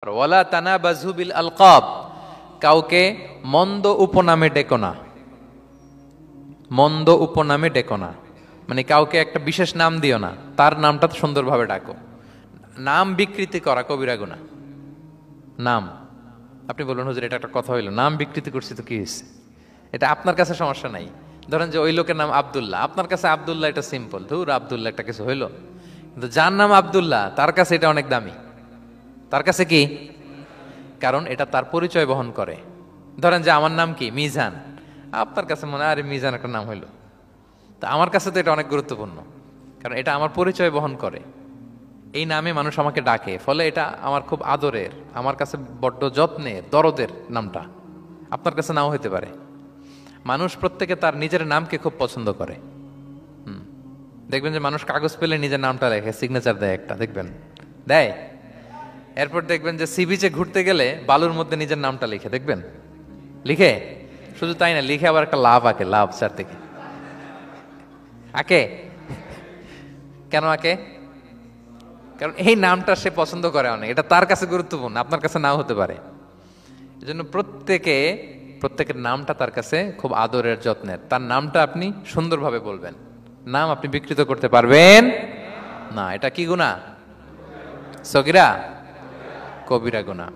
ওয়ালা তানাবাযু বিল আলকাব, কাউকে মন্দ উপনামে ডেকো না। মন্দ উপনামে ডেকো না মানে কাউকে একটা বিশেষ নাম দিও না, তার নামটা সুন্দরভাবে ডাকো। নাম বিকৃতি করা কবিরা গুনাহ। নাম আপনি বলুন হুজুর এটা একটা কথা হইলো, নাম বিকৃতি করছি তো কি হয়েছে? এটা আপনার কাছে সমস্যা নাই। ধরেন যে ওই লোকের নাম আব্দুল্লাহ, আপনার কাছে আব্দুল্লাহ এটা সিম্পল, ধুর আব্দুল্লাহ একটা কিছু হইলো, কিন্তু যার নাম আব্দুল্লাহ তার কাছে এটা অনেক দামি। তার কাছে কি? কারণ এটা তার পরিচয় বহন করে। ধরেন যে আমার নাম কি মিজান, আপনার কাছে মনে হয় আরে মিজান একটা নাম হইলো, তা আমার কাছে তো এটা অনেক গুরুত্বপূর্ণ, কারণ এটা আমার পরিচয় বহন করে। এই নামে মানুষ আমাকে ডাকে, ফলে এটা আমার খুব আদরের, আমার কাছে বড্ড যত্নের, দরদের নামটা। আপনার কাছে নাও হইতে পারে। মানুষ প্রত্যেকে তার নিজের নামকে খুব পছন্দ করে। দেখবেন যে মানুষ কাগজ পেলে নিজের নামটা লেখে, সিগনেচার দেয় একটা, দেখবেন দেয়। এরপর দেখবেন যে সি বিচে ঘুরতে গেলে বালুর মধ্যে নিজের নামটা লিখে, দেখবেন লিখে। শুধু তাই না, লিখে আবার একটা লাভ আঁকে, লাভ চারদিকে আঁকে। কেন আঁকে? কারণ এই নামটা সে পছন্দ করে অনেক, এটা তার কাছে গুরুত্বপূর্ণ, আপনার কাছে নাও হতে পারে। এই জন্য প্রত্যেকের নামটা তার কাছে খুব আদরের, যত্নের। তার নামটা আপনি সুন্দরভাবে বলবেন। নাম আপনি বিকৃত করতে পারবেন না। এটা কি গুনাহ? সগীরা কবিরা গুনাহ।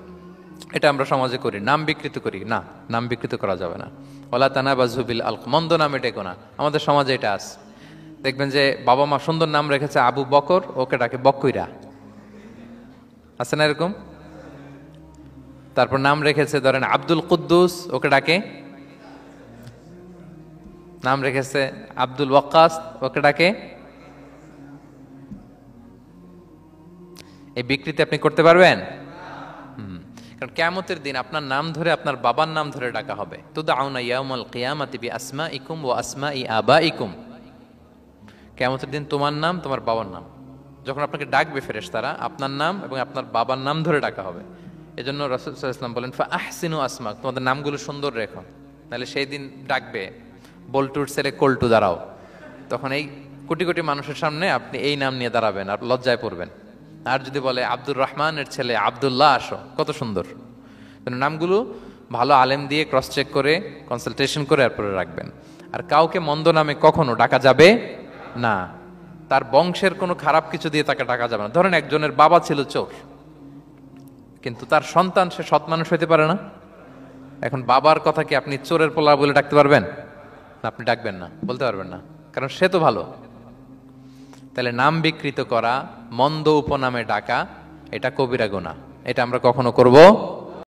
এটা আমরা সমাজে করি, নাম বিকৃত করি না, নাম বিকৃত করা যাবে না। ওয়ালা তানাবাযু বিল আলকাব, মন্দ নামে ডেকো না। আমাদের সমাজে এটা আছে। দেখবেন যে বাবা মা সুন্দর নাম রেখেছে আবু বকর, ওকে ডাকে বকইরা, আছে না এরকম? তারপর নাম রেখেছে ধরেন আব্দুল কুদ্দুস, ওকে ডাকে। নাম রেখেছে আব্দুল ওয়াক্কাস, ওকে ডাকে। এই বিকৃতি আপনি করতে পারবেন? কারণ কিয়ামতের দিন আপনার নাম ধরে, আপনার বাবার নাম ধরে ডাকা হবে। তুদআউনা ইয়াউমাল কিয়ামাতি বিআসমাইকুম ওয়া আসমাই আবাইকুম। কিয়ামতের দিন তোমার নাম, তোমার বাবার নাম, যখন আপনাকে ডাকবে ফেরেশতারা, আপনার নাম এবং আপনার বাবার নাম ধরে ডাকা হবে। এজন্য রাসূল সাল্লাল্লাহু আলাইহি ওয়াসাল্লাম বলেন ফাআহসিনু আসমাক, তোমাদের নামগুলো সুন্দর রেখো, নাহলে সেই দিন ডাকবে বল্টুর ছেলে কল্টু দাঁড়াও, তখন এই কোটি কোটি মানুষের সামনে আপনি এই নাম নিয়ে দাঁড়াবেন আর লজ্জায় পড়বেন। আর যদি বলে আব্দুর রহমানের ছেলে আব্দুল্লাহ, আসো, কত সুন্দর। নামগুলো ভালো আলেম দিয়ে ক্রস চেক করে, কনসালটেশন করে এরপরে রাখবেন। আর কাউকে মন্দ নামে কখনো ডাকা যাবে না। তার বংশের কোনো খারাপ কিছু দিয়ে তাকে ডাকা যাবে না। ধরেন একজনের বাবা ছিল চোর, কিন্তু তার সন্তান সে সৎ মানুষ হইতে পারে না। এখন বাবার কথা কি আপনি চোরের পোলা বলে ডাকতে পারবেন? না, আপনি ডাকবেন না, বলতে পারবেন না, কারণ সে তো ভালো। তাহলে নাম বিকৃত করা, মন্দ উপনামে ডাকা, এটা কবিরা গুনাহ। এটা আমরা কখনো করব